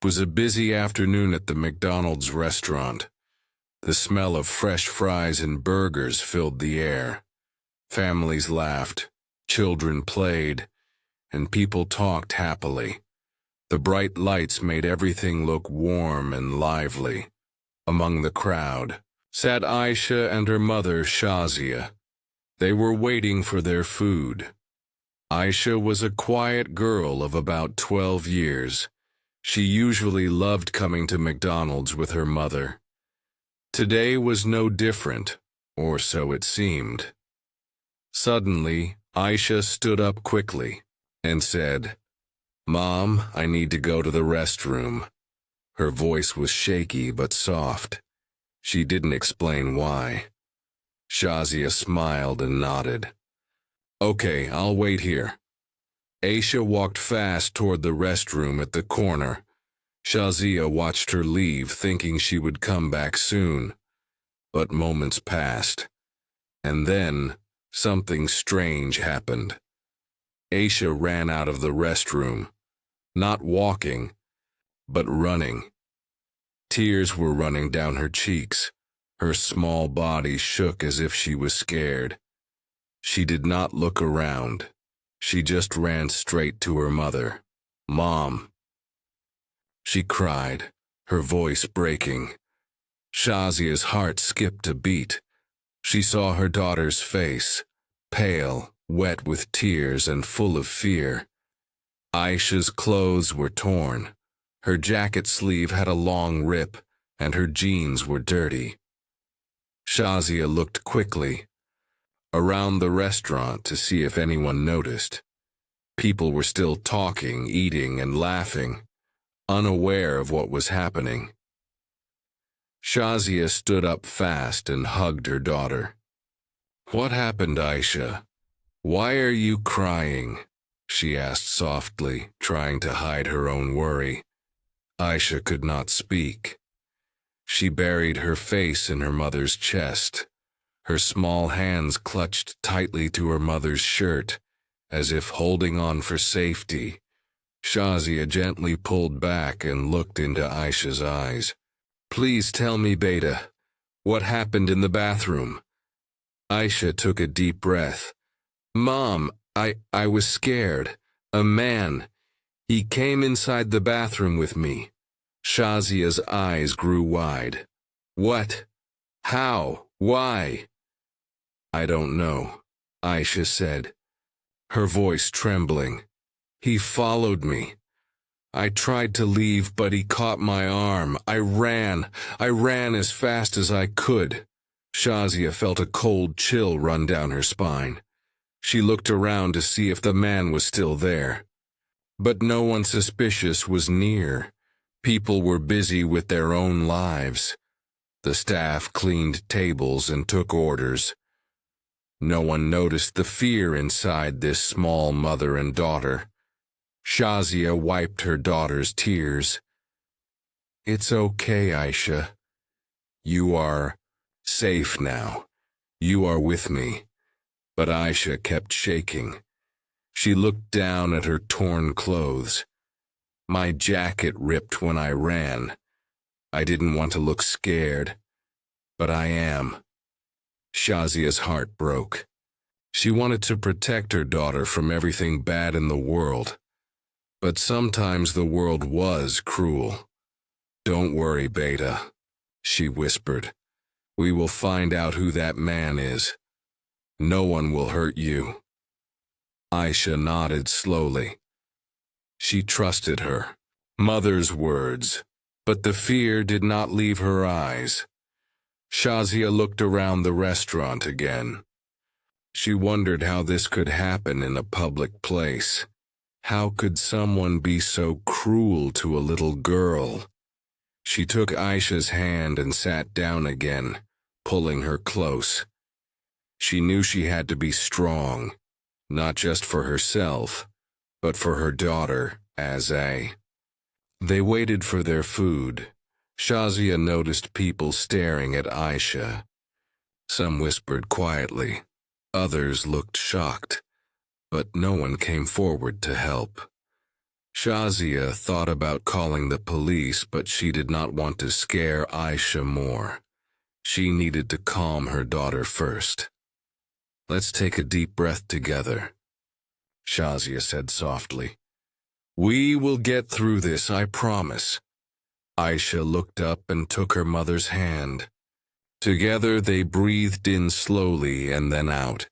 It was a busy afternoon at the McDonald's restaurant. The smell of fresh fries and burgers filled the air. Families laughed, children played, and people talked happily. The bright lights made everything look warm and lively. Among the crowd sat Aisha and her mother, Shazia. They were waiting for their food. Aisha was a quiet girl of about 12 years. She usually loved coming to McDonald's with her mother. Today was no different, or so it seemed. Suddenly, Aisha stood up quickly and said, "Mom, I need to go to the restroom." Her voice was shaky but soft. She didn't explain why. Shazia smiled and nodded. "Okay, I'll wait here." Aisha walked fast toward the restroom at the corner. Shazia watched her leave, thinking she would come back soon. But moments passed, and then something strange happened. Aisha ran out of the restroom, not walking, but running. Tears were running down her cheeks. Her small body shook as if she was scared. She did not look around. She just ran straight to her mother. "Mom!" She cried, her voice breaking. Shazia's heart skipped a beat. She saw her daughter's face, pale, wet with tears and full of fear. Aisha's clothes were torn. Her jacket sleeve had a long rip, and her jeans were dirty. Shazia looked quickly around the restaurant to see if anyone noticed. People were still talking, eating, and laughing, unaware of what was happening. Shazia stood up fast and hugged her daughter. "What happened, Aisha? Why are you crying?" she asked softly, trying to hide her own worry. Aisha could not speak. She buried her face in her mother's chest. Her small hands clutched tightly to her mother's shirt, as if holding on for safety. Shazia gently pulled back and looked into Aisha's eyes. "Please tell me, Beta, what happened in the bathroom?" Aisha took a deep breath. "Mom, I was scared. A man. He came inside the bathroom with me." Shazia's eyes grew wide. "What? How? Why?" "I don't know," Aisha said, her voice trembling. "He followed me. I tried to leave, but he caught my arm. I ran as fast as I could." Shazia felt a cold chill run down her spine. She looked around to see if the man was still there. But no one suspicious was near. People were busy with their own lives. The staff cleaned tables and took orders. No one noticed the fear inside this small mother and daughter. Shazia wiped her daughter's tears. "It's okay, Aisha. You are safe now. You are with me." But Aisha kept shaking. She looked down at her torn clothes. "My jacket ripped when I ran. I didn't want to look scared, but I am." Shazia's heart broke. She wanted to protect her daughter from everything bad in the world. But sometimes the world was cruel. "Don't worry, Beta," she whispered. "We will find out who that man is. No one will hurt you." Aisha nodded slowly. She trusted her mother's words, but the fear did not leave her eyes. Shazia looked around the restaurant again. She wondered how this could happen in a public place. How could someone be so cruel to a little girl? She took Aisha's hand and sat down again, pulling her close. She knew she had to be strong, not just for herself, but for her daughter, Azay. They waited for their food. Shazia noticed people staring at Aisha. Some whispered quietly. Others looked shocked, but no one came forward to help. Shazia thought about calling the police, but she did not want to scare Aisha more. She needed to calm her daughter first. "Let's take a deep breath together," Shazia said softly. "We will get through this, I promise." Aisha looked up and took her mother's hand. Together they breathed in slowly and then out.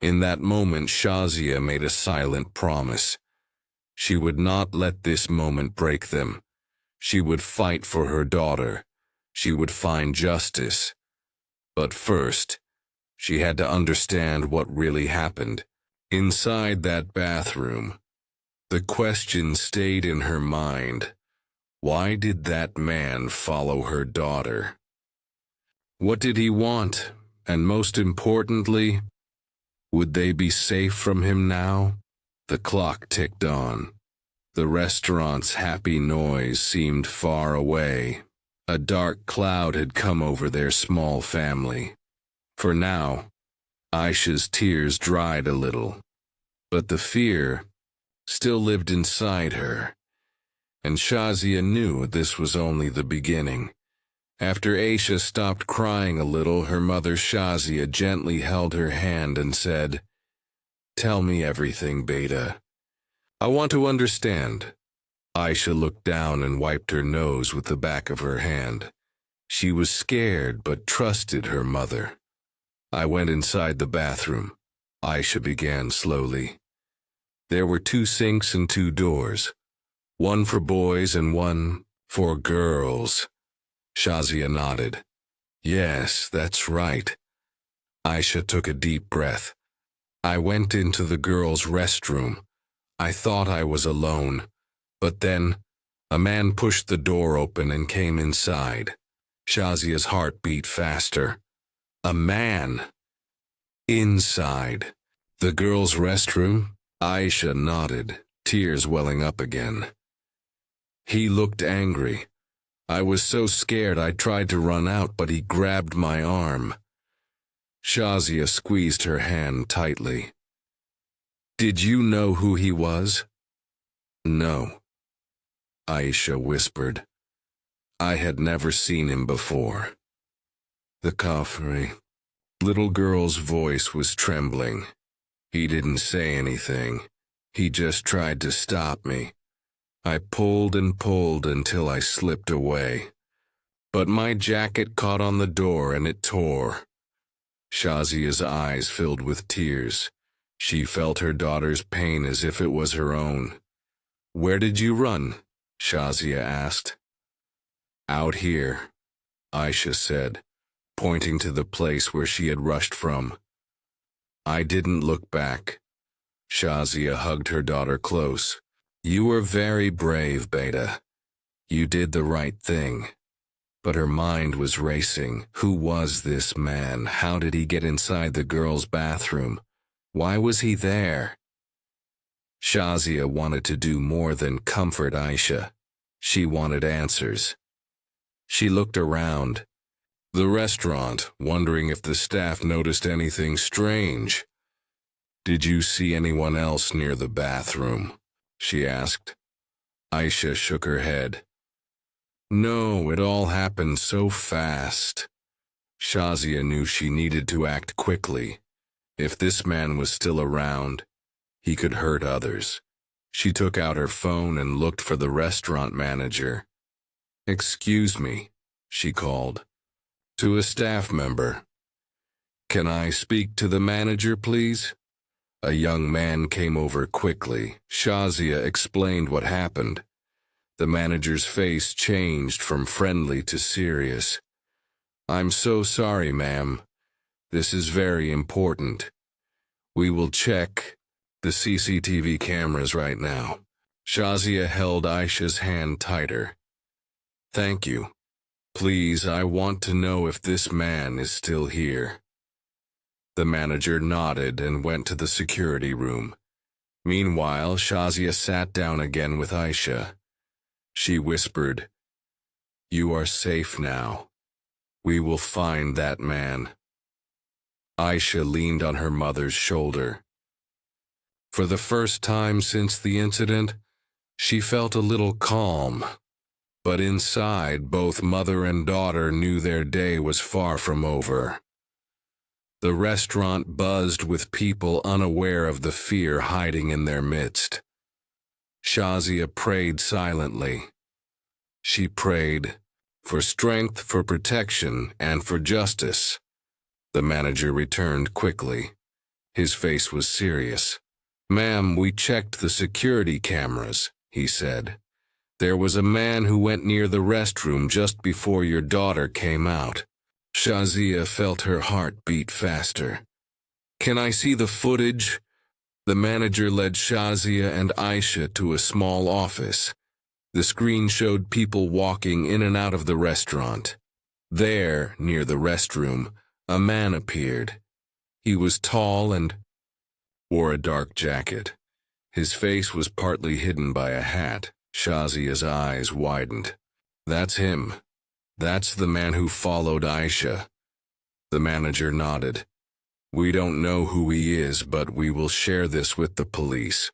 In that moment, Shazia made a silent promise. She would not let this moment break them. She would fight for her daughter. She would find justice. But first, she had to understand what really happened. Inside that bathroom, the question stayed in her mind. Why did that man follow her daughter? What did he want? And most importantly, would they be safe from him now? The clock ticked on. The restaurant's happy noise seemed far away. A dark cloud had come over their small family. For now, Aisha's tears dried a little, but the fear still lived inside her, and Shazia knew this was only the beginning. After Aisha stopped crying a little, her mother Shazia gently held her hand and said, "Tell me everything, Beta. I want to understand." Aisha looked down and wiped her nose with the back of her hand. She was scared but trusted her mother. "I went inside the bathroom," Aisha began slowly. "There were 2 sinks and 2 doors, one for boys and one for girls." Shazia nodded. "Yes, that's right." Aisha took a deep breath. "I went into the girls' restroom. I thought I was alone, but then a man pushed the door open and came inside." Shazia's heart beat faster. A man. Inside. The girls' restroom? Aisha nodded, tears welling up again. "He looked angry. I was so scared I tried to run out, but he grabbed my arm." Shazia squeezed her hand tightly. "Did you know who he was?" "No," Aisha whispered. "I had never seen him before." The Kafri. Little girl's voice was trembling. "He didn't say anything. He just tried to stop me. I pulled and pulled until I slipped away. But my jacket caught on the door and it tore." Shazia's eyes filled with tears. She felt her daughter's pain as if it was her own. "Where did you run?" Shazia asked. "Out here," Aisha said, pointing to the place where she had rushed from. "I didn't look back." Shazia hugged her daughter close. "You were very brave, Beta. You did the right thing." But her mind was racing. Who was this man? How did he get inside the girls' bathroom? Why was he there? Shazia wanted to do more than comfort Aisha. She wanted answers. She looked around the restaurant, wondering if the staff noticed anything strange. "Did you see anyone else near the bathroom?" she asked. Aisha shook her head. "No, it all happened so fast." Shazia knew she needed to act quickly. If this man was still around, he could hurt others. She took out her phone and looked for the restaurant manager. "Excuse me," she called. To a staff member. "Can I speak to the manager, please?" A young man came over quickly. Shazia explained what happened. The manager's face changed from friendly to serious. "I'm so sorry, ma'am. This is very important. We will check the CCTV cameras right now." Shazia held Aisha's hand tighter. "Thank you. Please, I want to know if this man is still here." The manager nodded and went to the security room. Meanwhile, Shazia sat down again with Aisha. She whispered, "You are safe now. We will find that man." Aisha leaned on her mother's shoulder. For the first time since the incident, She felt a little calm, but inside, both mother and daughter knew their day was far from over. The restaurant buzzed with people unaware of the fear hiding in their midst. Shazia prayed silently. She prayed for strength, for protection, and for justice. The manager returned quickly. His face was serious. "Ma'am, we checked the security cameras," he said. "There was a man who went near the restroom just before your daughter came out." Shazia felt her heart beat faster. "Can I see the footage?" The manager led Shazia and Aisha to a small office. The screen showed people walking in and out of the restaurant. There, near the restroom, a man appeared. He was tall and wore a dark jacket. His face was partly hidden by a hat. Shazia's eyes widened. "That's him. That's the man who followed Aisha." The manager nodded. "We don't know who he is, but we will share this with the police."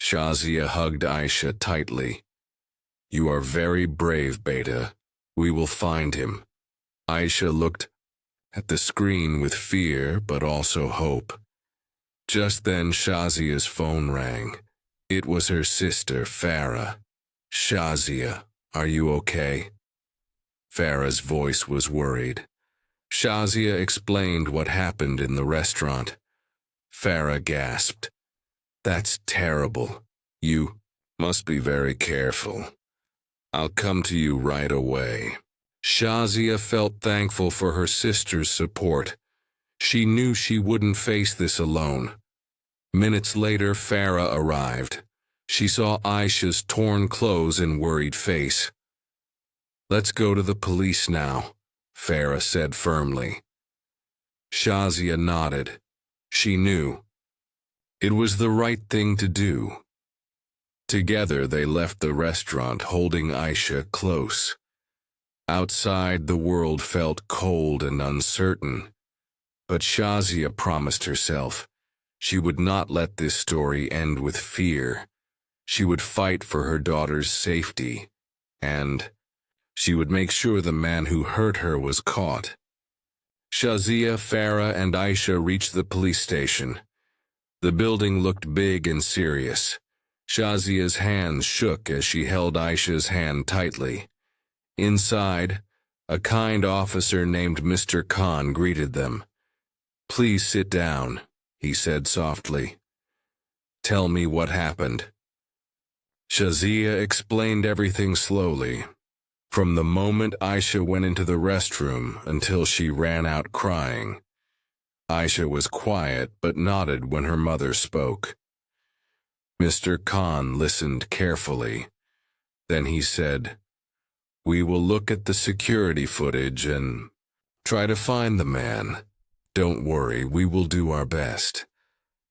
Shazia hugged Aisha tightly. "You are very brave, Beta. We will find him." Aisha looked at the screen with fear, but also hope. Just then Shazia's phone rang. It was her sister, Farah. "Shazia, are you okay?" Farah's voice was worried. Shazia explained what happened in the restaurant. Farah gasped. "That's terrible. You must be very careful. I'll come to you right away." Shazia felt thankful for her sister's support. She knew she wouldn't face this alone. Minutes later, Farah arrived. She saw Aisha's torn clothes and worried face. "Let's go to the police now," Farah said firmly. Shazia nodded. She knew it was the right thing to do. Together they left the restaurant, holding Aisha close. Outside, the world felt cold and uncertain, but Shazia promised herself she would not let this story end with fear. She would fight for her daughter's safety, and she would make sure the man who hurt her was caught. Shazia, Farah, and Aisha reached the police station. The building looked big and serious. Shazia's hands shook as she held Aisha's hand tightly. Inside, a kind officer named Mr. Khan greeted them. "Please sit down," he said softly. "Tell me what happened." Shazia explained everything slowly, from the moment Aisha went into the restroom until she ran out crying. Aisha was quiet but nodded when her mother spoke. Mr. Khan listened carefully. Then he said, "We will look at the security footage and try to find the man. Don't worry, we will do our best."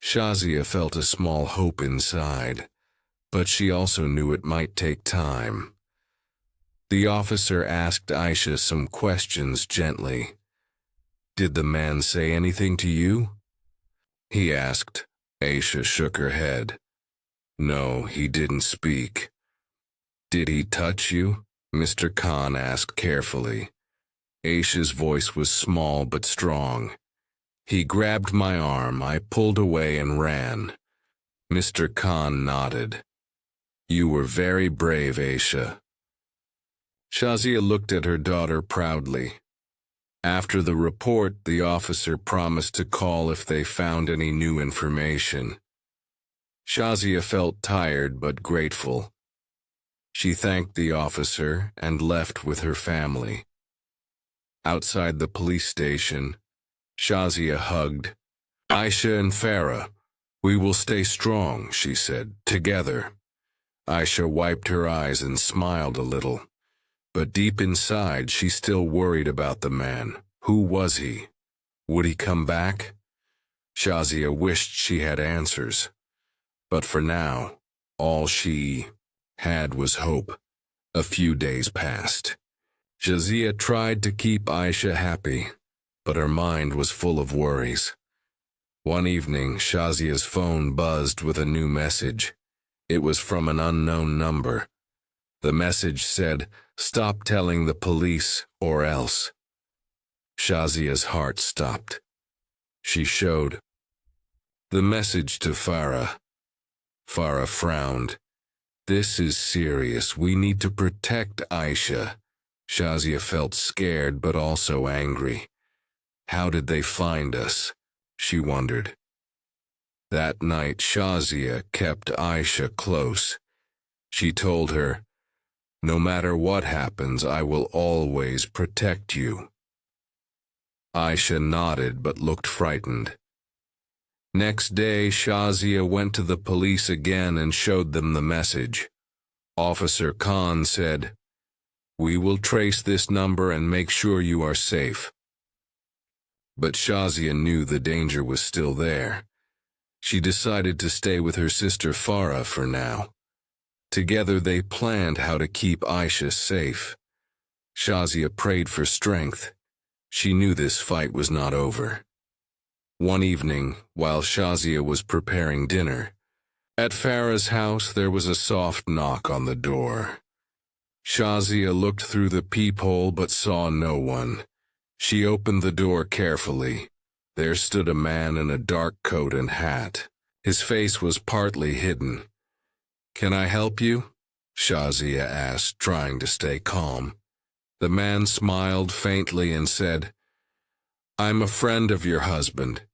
Shazia felt a small hope inside, but she also knew it might take time. The officer asked Aisha some questions gently. "Did the man say anything to you?" he asked. Aisha shook her head. "No, he didn't speak." "Did he touch you?" Mr. Khan asked carefully. Aisha's voice was small but strong. "He grabbed my arm. I pulled away and ran." Mr. Khan nodded. "You were very brave, Aisha." Shazia looked at her daughter proudly. After the report, the officer promised to call if they found any new information. Shazia felt tired but grateful. She thanked the officer and left with her family. Outside the police station, Shazia hugged Aisha and Farah. "We will stay strong," she said, "together." Aisha wiped her eyes and smiled a little. But deep inside, she still worried about the man. Who was he? Would he come back? Shazia wished she had answers. But for now, all she had was hope. A few days passed. Shazia tried to keep Aisha happy, but her mind was full of worries. One evening, Shazia's phone buzzed with a new message. It was from an unknown number. The message said, "Stop telling the police or else." Shazia's heart stopped. She showed the message to Farah. Farah frowned. "This is serious. We need to protect Aisha." Shazia felt scared but also angry. How did they find us? She wondered. That night, Shazia kept Aisha close. She told her, "No matter what happens, I will always protect you." Aisha nodded but looked frightened. Next day, Shazia went to the police again and showed them the message. Officer Khan said, "We will trace this number and make sure you are safe." But Shazia knew the danger was still there. She decided to stay with her sister Farah for now. Together they planned how to keep Aisha safe. Shazia prayed for strength. She knew this fight was not over. One evening, while Shazia was preparing dinner, at Farah's house there was a soft knock on the door. Shazia looked through the peephole but saw no one. She opened the door carefully. There stood a man in a dark coat and hat. His face was partly hidden. "Can I help you?" Shazia asked, trying to stay calm. The man smiled faintly and said, "I'm a friend of your husband.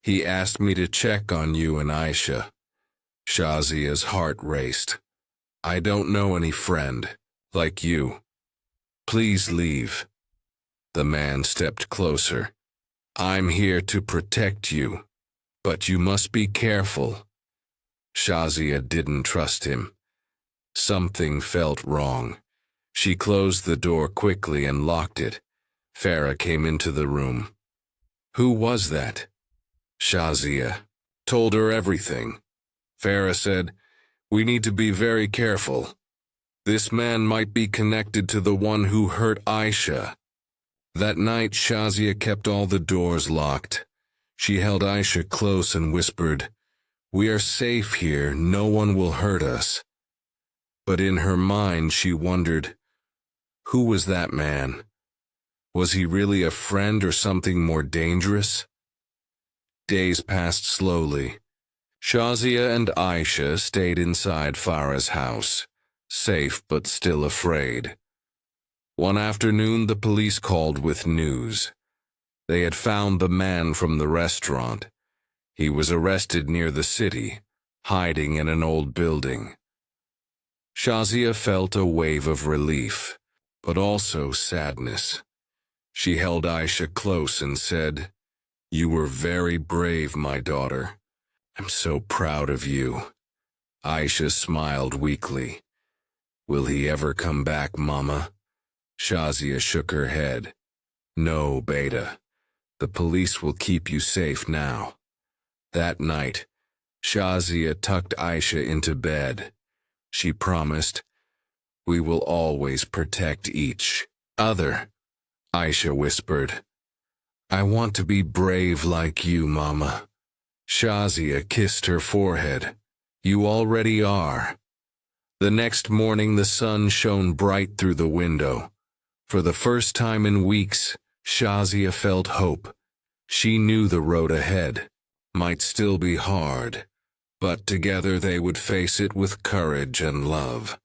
He asked me to check on you and Aisha." Shazia's heart raced. "I don't know any friend like you. Please leave." The man stepped closer. "I'm here to protect you, but you must be careful." Shazia didn't trust him. Something felt wrong. She closed the door quickly and locked it. Farah came into the room. "Who was that?" Shazia told her everything. Farah said, "We need to be very careful. This man might be connected to the one who hurt Aisha." That night, Shazia kept all the doors locked. She held Aisha close and whispered, "We are safe here, no one will hurt us." But in her mind she wondered, who was that man? Was he really a friend or something more dangerous? Days passed slowly. Shazia and Aisha stayed inside Farah's house, safe but still afraid. One afternoon, the police called with news. They had found the man from the restaurant. He was arrested near the city, hiding in an old building. Shazia felt a wave of relief, but also sadness. She held Aisha close and said, "You were very brave, my daughter. I'm so proud of you." Aisha smiled weakly. "Will he ever come back, Mama?" Shazia shook her head. "No, Beta. The police will keep you safe now." That night, Shazia tucked Aisha into bed. She promised, "We will always protect each other." Aisha whispered, "I want to be brave like you, Mama." Shazia kissed her forehead. "You already are." The next morning the sun shone bright through the window. For the first time in weeks, Shazia felt hope. She knew the road ahead might still be hard, but together they would face it with courage and love.